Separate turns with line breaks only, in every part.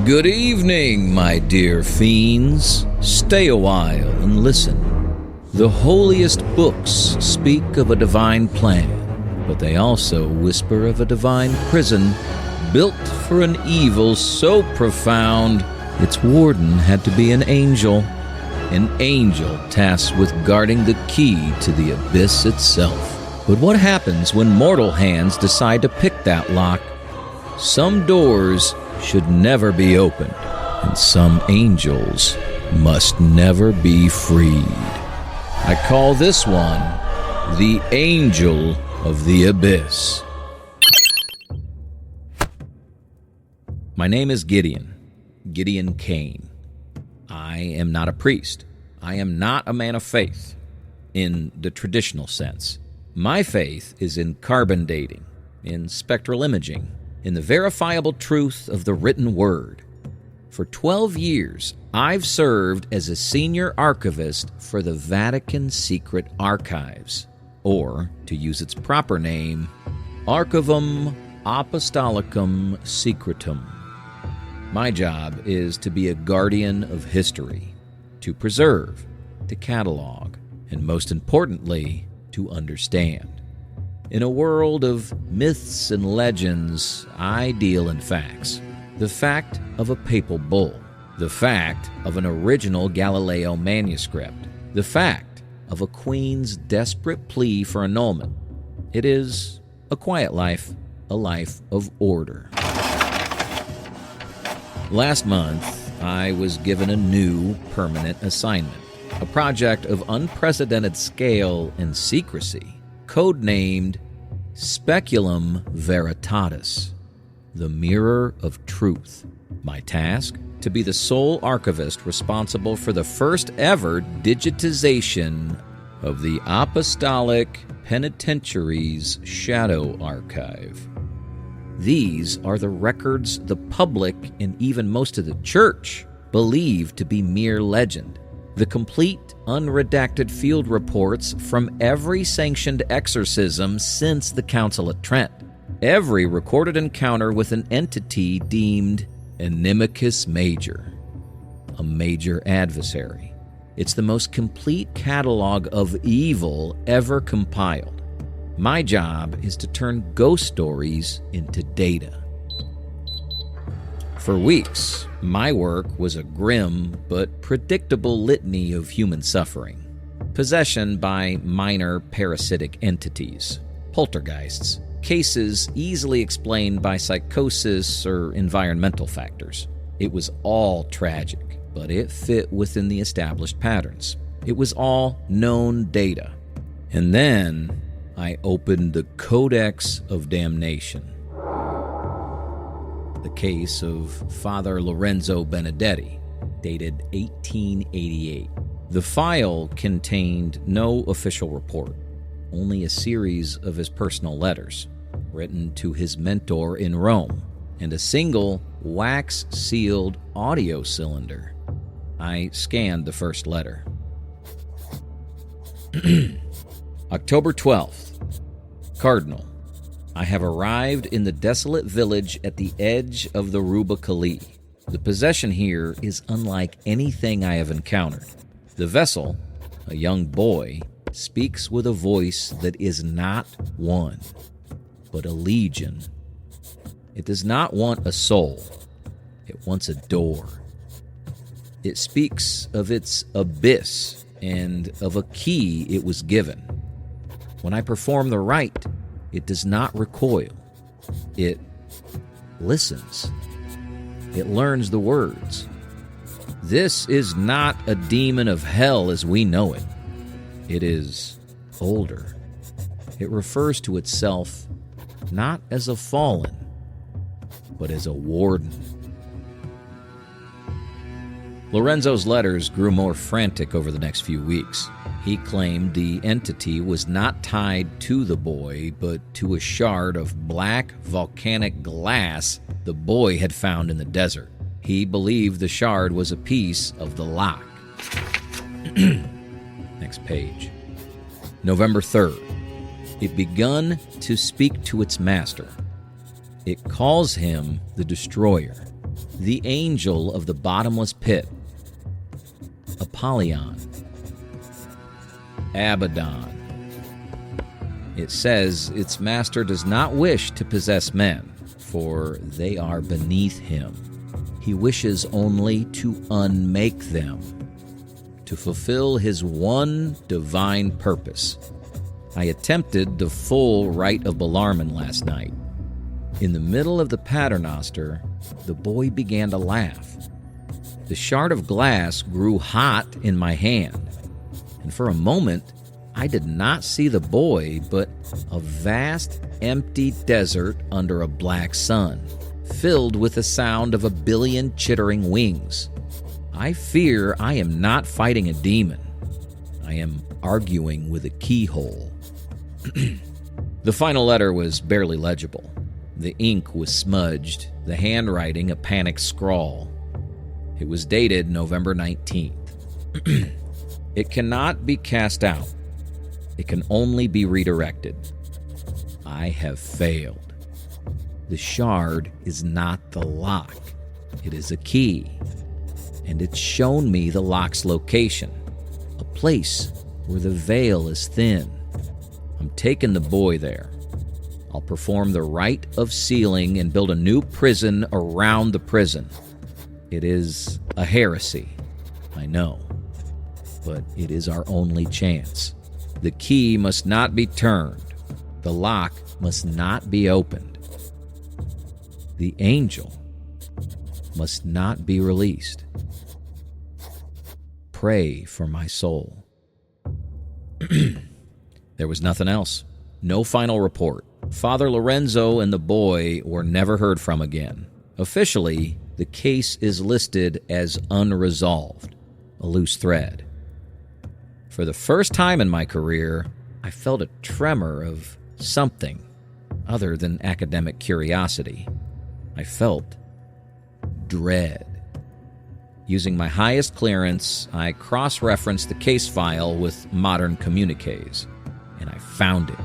Good evening, my dear fiends. Stay a while and listen. The holiest books speak of a divine plan, but they also whisper of a divine prison built for an evil so profound its warden had to be an angel tasked with guarding the key to the abyss itself. But what happens when mortal hands decide to pick that lock? Some doors should never be opened, and some angels must never be freed. I call this one the Angel of the Abyss. My name is Gideon Kane. I am not a priest. I am not a man of faith in the traditional sense. My faith is in carbon dating, in spectral imaging, in the verifiable truth of the written word. For 12 years, I've served as a senior archivist for the Vatican Secret Archives, or, to use its proper name, Archivum Apostolicum Secretum. My job is to be a guardian of history, to preserve, to catalog, and most importantly, to understand. In a world of myths and legends, I deal in facts. The fact of a papal bull, the fact of an original Galileo manuscript, the fact of a queen's desperate plea for annulment. It is a quiet life, a life of order. Last month, I was given a new permanent assignment, a project of unprecedented scale and secrecy, codenamed Speculum Veritatis, the Mirror of Truth. My task? To be the sole archivist responsible for the first ever digitization of the Apostolic Penitentiary's Shadow Archive. These are the records the public and even most of the church believe to be mere legend. The complete, unredacted field reports from every sanctioned exorcism since the Council at Trent. Every recorded encounter with an entity deemed Inimicus Major, a major adversary. It's the most complete catalog of evil ever compiled. My job is to turn ghost stories into data. For weeks, my work was a grim but predictable litany of human suffering. Possession by minor parasitic entities, poltergeists, cases easily explained by psychosis or environmental factors. It was all tragic, but it fit within the established patterns. It was all known data. And then I opened the Codex of Damnation. The case of Father Lorenzo Benedetti, dated 1888. The file contained no official report, only a series of his personal letters, written to his mentor in Rome, and a single wax-sealed audio cylinder. I scanned the first letter. October 12th. Cardinal, I have arrived in the desolate village at the edge of the Rubicali. The possession here is unlike anything I have encountered. The vessel, a young boy, speaks with a voice that is not one, but a legion. It does not want a soul. It wants a door. It speaks of its abyss and of a key it was given. When I perform the rite, it does not recoil. It listens. It learns the words. This is not a demon of hell as we know it. It is older. It refers to itself not as a fallen, but as a warden. Lorenzo's letters grew more frantic over the next few weeks. He claimed the entity was not tied to the boy, but to a shard of black volcanic glass the boy had found in the desert. He believed the shard was a piece of the lock. Next page. November 3rd. It begun to speak to its master. It calls him the Destroyer, The angel of the bottomless pit. Apollyon. Abaddon. It says its master does not wish to possess men, for they are beneath him. He wishes only to unmake them, to fulfill his one divine purpose. I attempted the full rite of Bellarmine last night. In the middle of the paternoster, the boy began to laugh. The shard of glass grew hot in my hand, and for a moment, I did not see the boy, but a vast, empty desert under a black sun, filled with the sound of a billion chittering wings. I fear I am not fighting a demon. I am arguing with a keyhole. The final letter was barely legible. The ink was smudged, the handwriting a panicked scrawl. It was dated November 19th. It cannot be cast out. It can only be redirected. I have failed. The shard is not the lock. It is a key. And it's shown me the lock's location, a place where the veil is thin. I'm taking the boy there. I'll perform the rite of sealing and build a new prison around the prison. It is a heresy, I know, but it is our only chance. The key must not be turned. The lock must not be opened. The angel must not be released. Pray for my soul. There was nothing else. No final report. Father Lorenzo and the boy were never heard from again. Officially, the case is listed as unresolved, a loose thread. For the first time in my career, I felt a tremor of something other than academic curiosity. I felt dread. Using my highest clearance, I cross-referenced the case file with modern communiques, and I found it.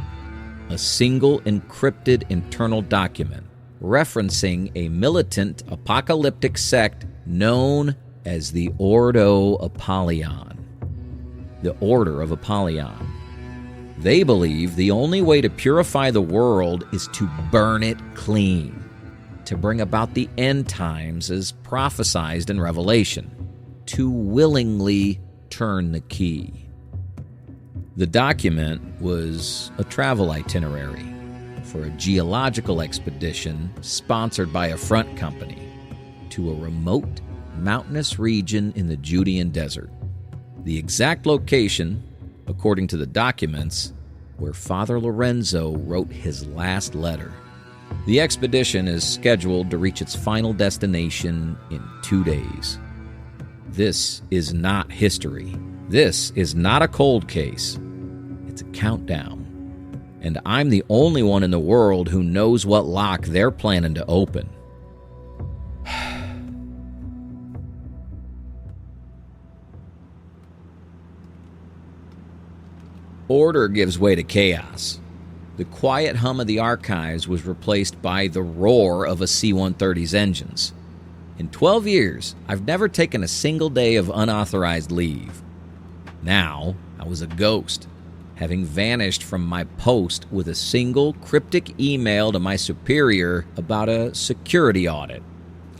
A single encrypted internal document referencing a militant apocalyptic sect known as the Ordo Apollyon. The Order of Apollyon. They believe the only way to purify the world is to burn it clean, to bring about the end times as prophesied in Revelation, to willingly turn the key. The document was a travel itinerary for a geological expedition sponsored by a front company to a remote, mountainous region in the Judean desert. The exact location, according to the documents, where Father Lorenzo wrote his last letter. The expedition is scheduled to reach its final destination in 2 days. This is not history. This is not a cold case. It's a countdown. And I'm the only one in the world who knows what lock they're planning to open. Order gives way to chaos. The quiet hum of the archives was replaced by the roar of a C-130's engines. In 12 years, I've never taken a single day of unauthorized leave. Now, I was a ghost, having vanished from my post with a single cryptic email to my superior about a security audit.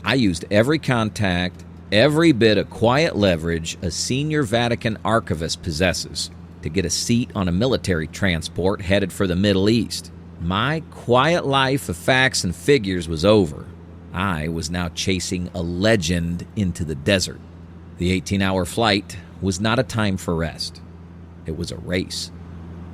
I used every contact, every bit of quiet leverage a senior Vatican archivist possesses to get a seat on a military transport headed for the Middle East. My quiet life of facts and figures was over. I was now chasing a legend into the desert. The 18-hour flight was not a time for rest. It was a race.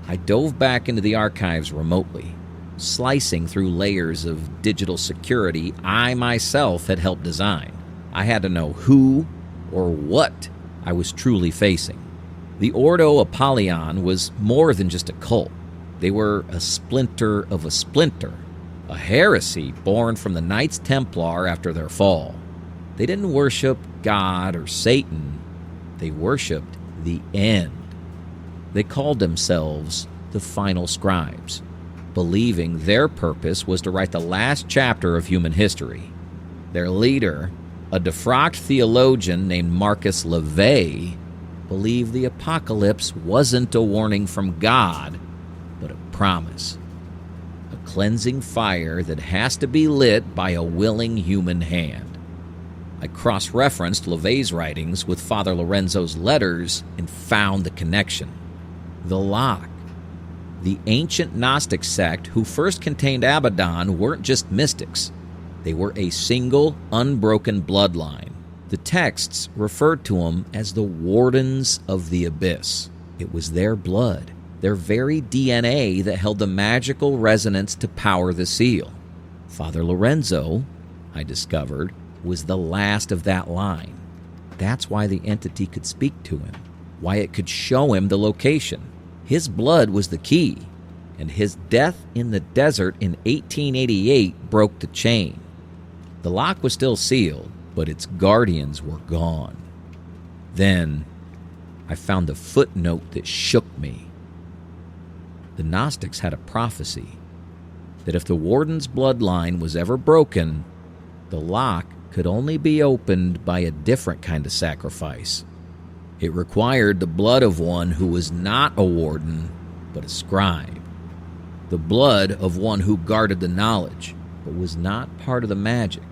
I dove back into the archives remotely, slicing through layers of digital security I myself had helped design. I had to know who or what I was truly facing. The Ordo Apollyon was more than just a cult. They were a splinter of a splinter, a heresy born from the Knights Templar after their fall. They didn't worship God or Satan. They worshipped the end. They called themselves the Final Scribes, believing their purpose was to write the last chapter of human history. Their leader, A defrocked theologian named Marcus LeVay believed the apocalypse wasn't a warning from God, but a promise. A cleansing fire that has to be lit by a willing human hand. I cross-referenced LeVay's writings with Father Lorenzo's letters and found the connection. The lock. The ancient Gnostic sect who first contained Abaddon weren't just mystics. They were a single, unbroken bloodline. The texts referred to them as the wardens of the abyss. It was their blood, their very DNA that held the magical resonance to power the seal. Father Lorenzo, I discovered, was the last of that line. That's why the entity could speak to him, why it could show him the location. His blood was the key, and his death in the desert in 1888 broke the chain. The lock was still sealed, but its guardians were gone. Then, I found the footnote that shook me. The Gnostics had a prophecy that if the warden's bloodline was ever broken, the lock could only be opened by a different kind of sacrifice. It required the blood of one who was not a warden, but a scribe. The blood of one who guarded the knowledge, but was not part of the magic.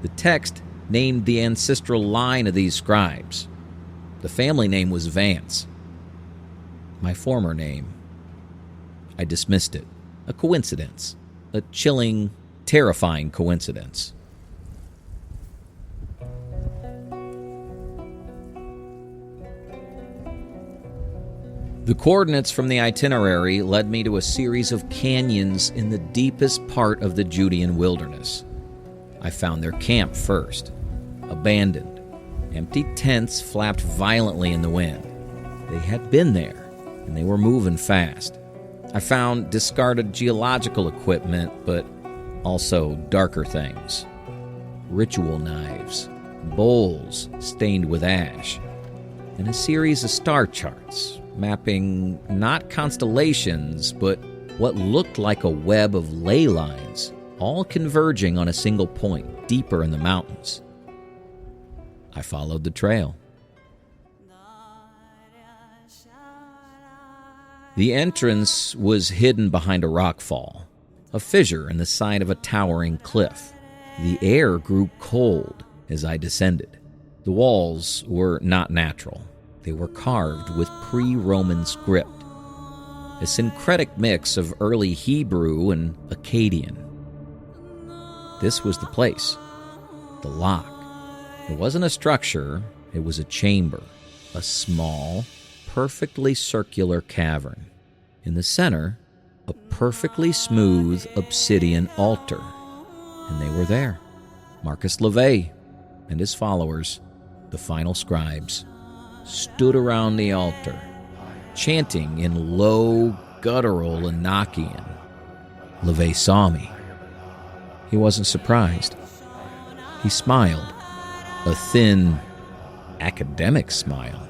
The text named the ancestral line of these scribes. The family name was Vance. My former name. I dismissed it. A coincidence. A chilling, terrifying coincidence. The coordinates from the itinerary led me to a series of canyons in the deepest part of the Judean wilderness. I found their camp first, abandoned. Empty tents flapped violently in the wind. They had been there, and they were moving fast. I found discarded geological equipment, but also darker things. Ritual knives, bowls stained with ash, and a series of star charts mapping not constellations, but what looked like a web of ley lines, all converging on a single point, deeper in the mountains. I followed the trail. The entrance was hidden behind a rockfall, a fissure in the side of a towering cliff. The air grew cold as I descended. The walls were not natural. They were carved with pre-Roman script, a syncretic mix of early Hebrew and Akkadian. This was the place, the lock. It wasn't a structure, it was a chamber, a small, perfectly circular cavern. In the center, a perfectly smooth obsidian altar. And they were there, Marcus LeVay and his followers, the final scribes, stood around the altar, chanting in low, guttural Enochian. LeVay saw me. He wasn't surprised. He smiled, a thin, academic smile.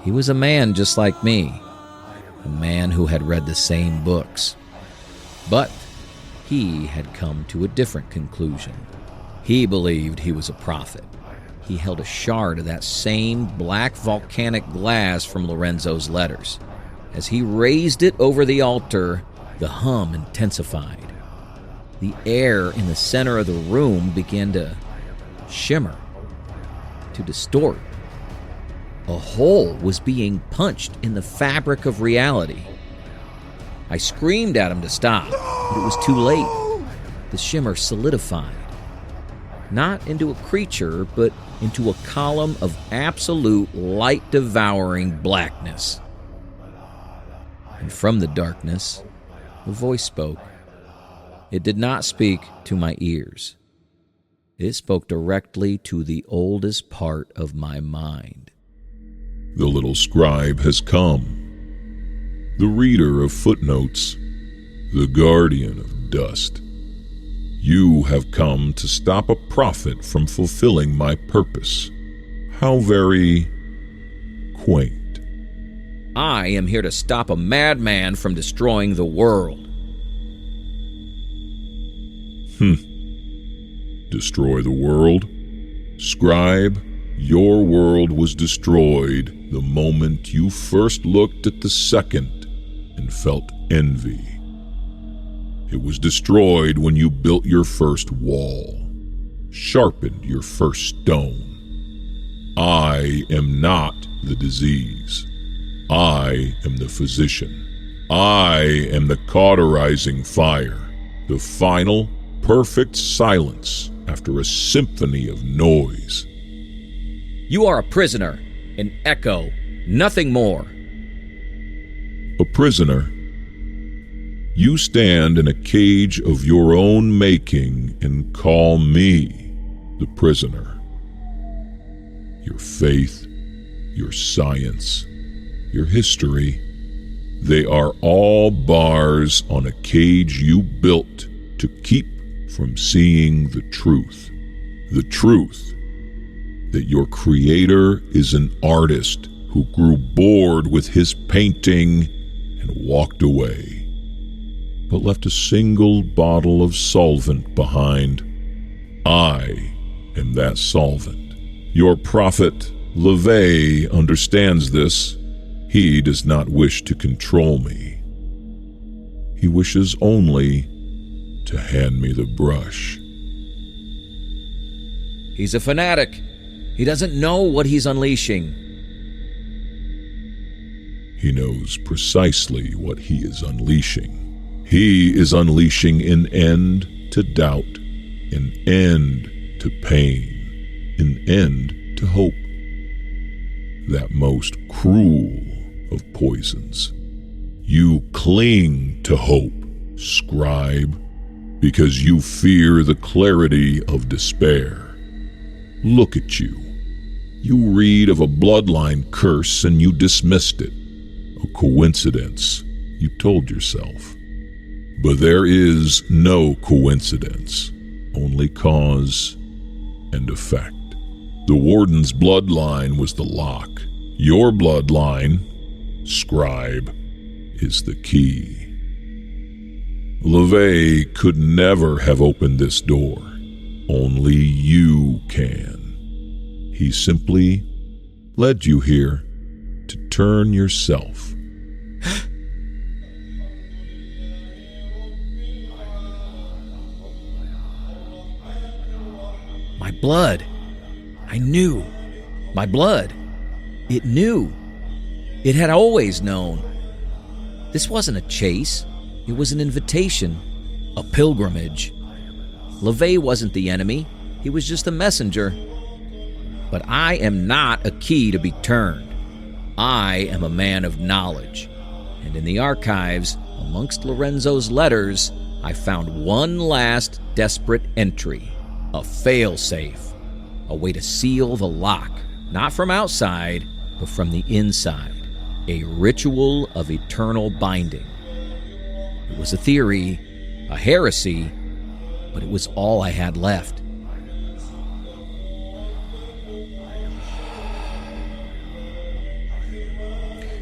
He was a man just like me, a man who had read the same books. But he had come to a different conclusion. He believed he was a prophet. He held a shard of that same black volcanic glass from Lorenzo's letters. As he raised it over the altar, the hum intensified. The air in the center of the room began to shimmer, to distort. A hole was being punched in the fabric of reality. I screamed at him to stop, but it was too late. The shimmer solidified. Not into a creature, but into a column of absolute light-devouring blackness. And from the darkness, a voice spoke. It did not speak to my ears. It spoke directly to the oldest part of my mind.
The little scribe has come, the reader of footnotes, the guardian of dust. You have come to stop a prophet from fulfilling my purpose. How very quaint.
I am here to stop a madman from destroying the world.
destroy the world. Scribe, your world was destroyed the moment you first looked at the second and felt envy. It was destroyed when you built your first wall, sharpened your first stone. I am not the disease. I am the physician. I am the cauterizing fire, the final, perfect silence after a symphony of noise.
You are a prisoner, an echo, nothing more.
A prisoner. You stand in a cage of your own making and call me the prisoner. Your faith, your science, your history, they are all bars on a cage you built to keep from seeing the truth. The truth that your creator is an artist who grew bored with his painting and walked away, but left a single bottle of solvent behind. I am that solvent. Your prophet, LaVey, understands this. He does not wish to control me. He wishes only to hand me the brush.
He's a fanatic. He doesn't know what he's unleashing.
He knows precisely what he is unleashing. He is unleashing an end to doubt, an end to pain, an end to hope. That most cruel of poisons. You cling to hope, scribe, because you fear the clarity of despair. Look at you. You read of a bloodline curse and you dismissed it. A coincidence, you told yourself. But there is no coincidence, only cause and effect. The warden's bloodline was the lock. Your bloodline, scribe, is the key. LaVey could never have opened this door. Only you can. He simply led you here to turn yourself.
My blood. I knew. My blood. It knew. It had always known. This wasn't a chase. It was an invitation. A pilgrimage. LaVey wasn't the enemy. He was just a messenger. But I am not a key to be turned. I am a man of knowledge. And in the archives, amongst Lorenzo's letters, I found one last desperate entry. A fail-safe. A way to seal the lock. Not from outside, but from the inside. A ritual of eternal binding. It was a theory, a heresy, but it was all I had left.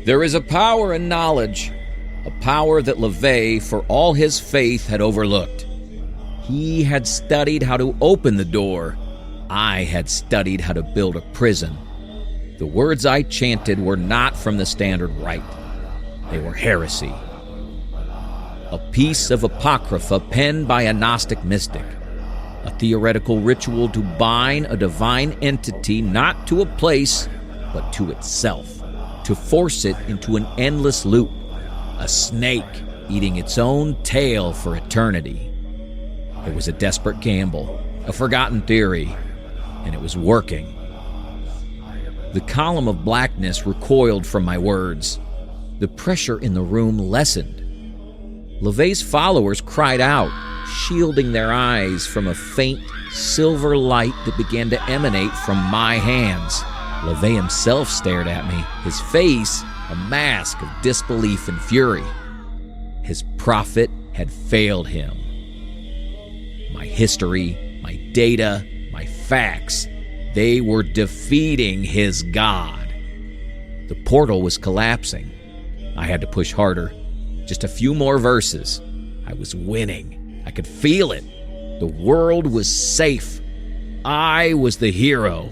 There is a power in knowledge, a power that LaVey, for all his faith, had overlooked. He had studied how to open the door. I had studied how to build a prison. The words I chanted were not from the standard rite. They were heresy. A piece of apocrypha penned by a Gnostic mystic. A theoretical ritual to bind a divine entity not to a place, but to itself. To force it into an endless loop. A snake eating its own tail for eternity. It was a desperate gamble, a forgotten theory, and it was working. The column of blackness recoiled from my words. The pressure in the room lessened. LaVey's followers cried out, shielding their eyes from a faint silver light that began to emanate from my hands. LaVey himself stared at me, his face a mask of disbelief and fury. His prophet had failed him. My history, my data, my facts, they were defeating his God. The portal was collapsing. I had to push harder. Just a few more verses. I was winning. I could feel it. The world was safe. I was the hero.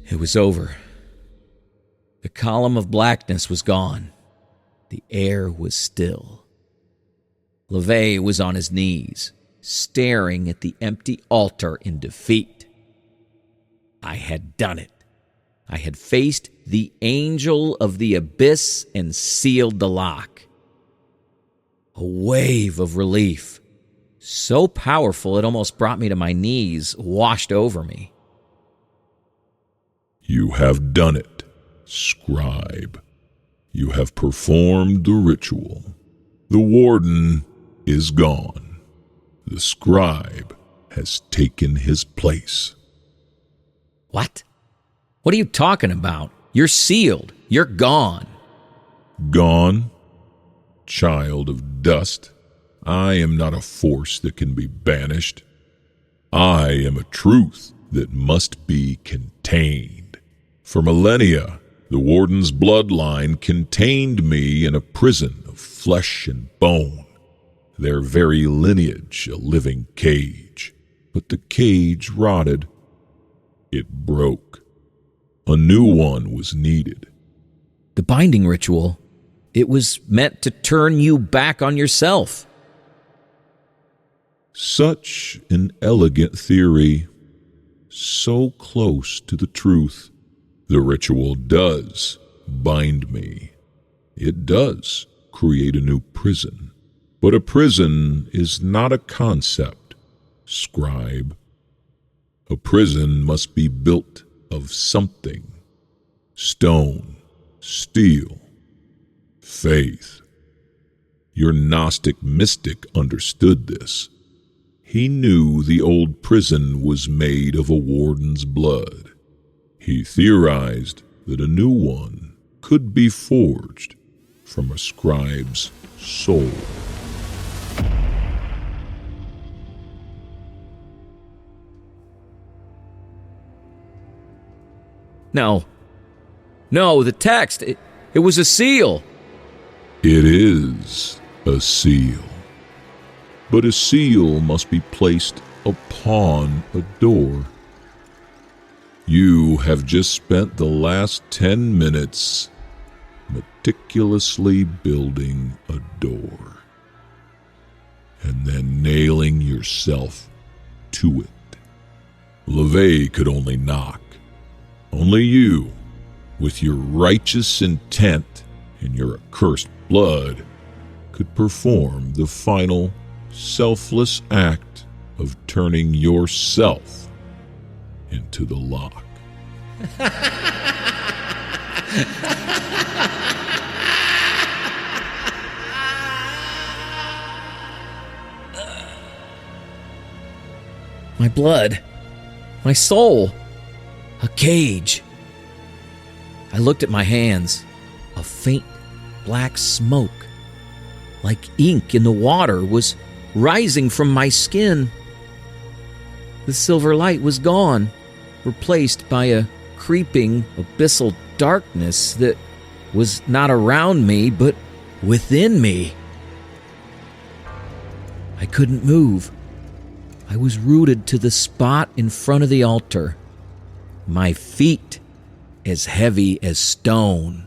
It was over. The column of blackness was gone. The air was still. LeVay was on his knees, staring at the empty altar in defeat. I had done it. I had faced the angel of the abyss and sealed the lock. A wave of relief, so powerful it almost brought me to my knees, washed over me.
You have done it, scribe. You have performed the ritual. The warden is gone. The scribe has taken his place.
What? What are you talking about? You're sealed. You're gone.
Gone? Child of dust, I am not a force that can be banished. I am a truth that must be contained. For millennia, the warden's bloodline contained me in a prison of flesh and bone, their very lineage a living cage. But the cage rotted. It broke. A new one was needed.
The binding ritual, it was meant to turn you back on yourself.
Such an elegant theory, so close to the truth. The ritual does bind me. It does create a new prison. But a prison is not a concept, scribe. A prison must be built of something. Stone, steel, faith. Your Gnostic mystic understood this. He knew the old prison was made of a warden's blood. He theorized that a new one could be forged from a scribe's soul.
No, the text, it was a seal.
It is a seal. But a seal must be placed upon a door. You have just spent the last 10 minutes meticulously building a door, and then nailing yourself to it. LeVay could only knock. Only you, with your righteous intent and your accursed blood, could perform the final selfless act of turning yourself into the lock.
My blood, my soul, a cage. I looked at my hands. A faint black smoke, like ink in the water, was rising from my skin. The silver light was gone, replaced by a creeping abyssal darkness that was not around me, but within me. I couldn't move. I was rooted to the spot in front of the altar, my feet as heavy as stone.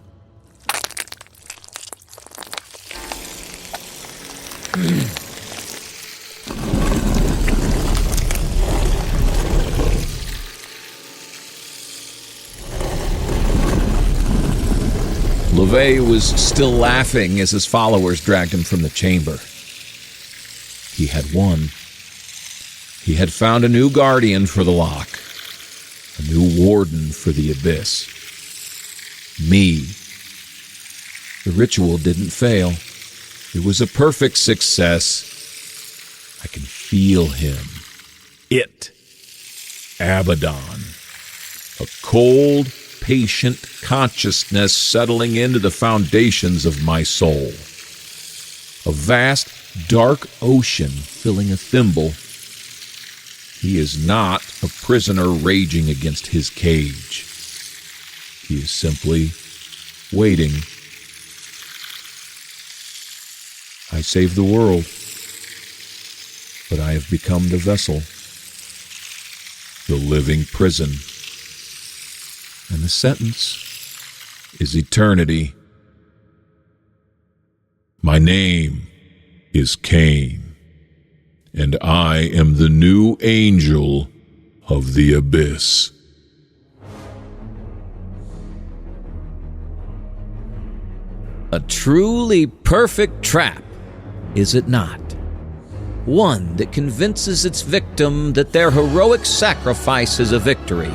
LeVay was still laughing as his followers dragged him from the chamber. He had won. He had found a new guardian for the lock, a new warden for the abyss. Me. The ritual didn't fail. It was a perfect success. I can feel him. It. Abaddon. A cold, patient consciousness settling into the foundations of my soul. A vast, dark ocean filling a thimble. He is not a prisoner raging against his cage. He is simply waiting. I saved the world, but I have become the vessel.
the living prison, and the sentence is eternity. My name is Cain, and I am the new angel of the abyss.
A truly perfect trap, is it not? One that convinces its victim that their heroic sacrifice is a victory,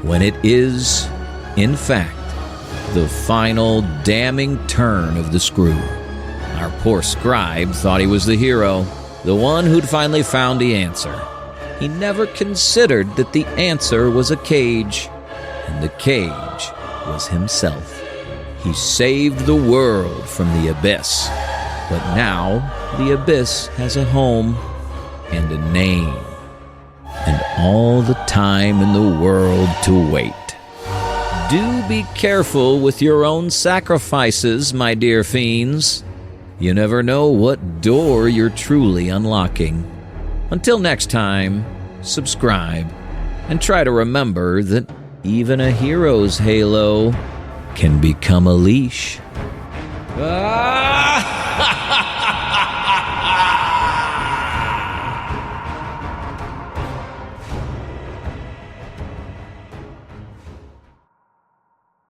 when it is, in fact, the final damning turn of the screw. Our poor scribe thought he was the hero, the one who'd finally found the answer. He never considered that the answer was a cage, and the cage was himself. He saved the world from the abyss, but now the abyss has a home and a name, and all the time in the world to wait. Do be careful with your own sacrifices, my dear fiends. You never know what door you're truly unlocking. Until next time, subscribe, and try to remember that even a hero's halo can become a leash. Ah!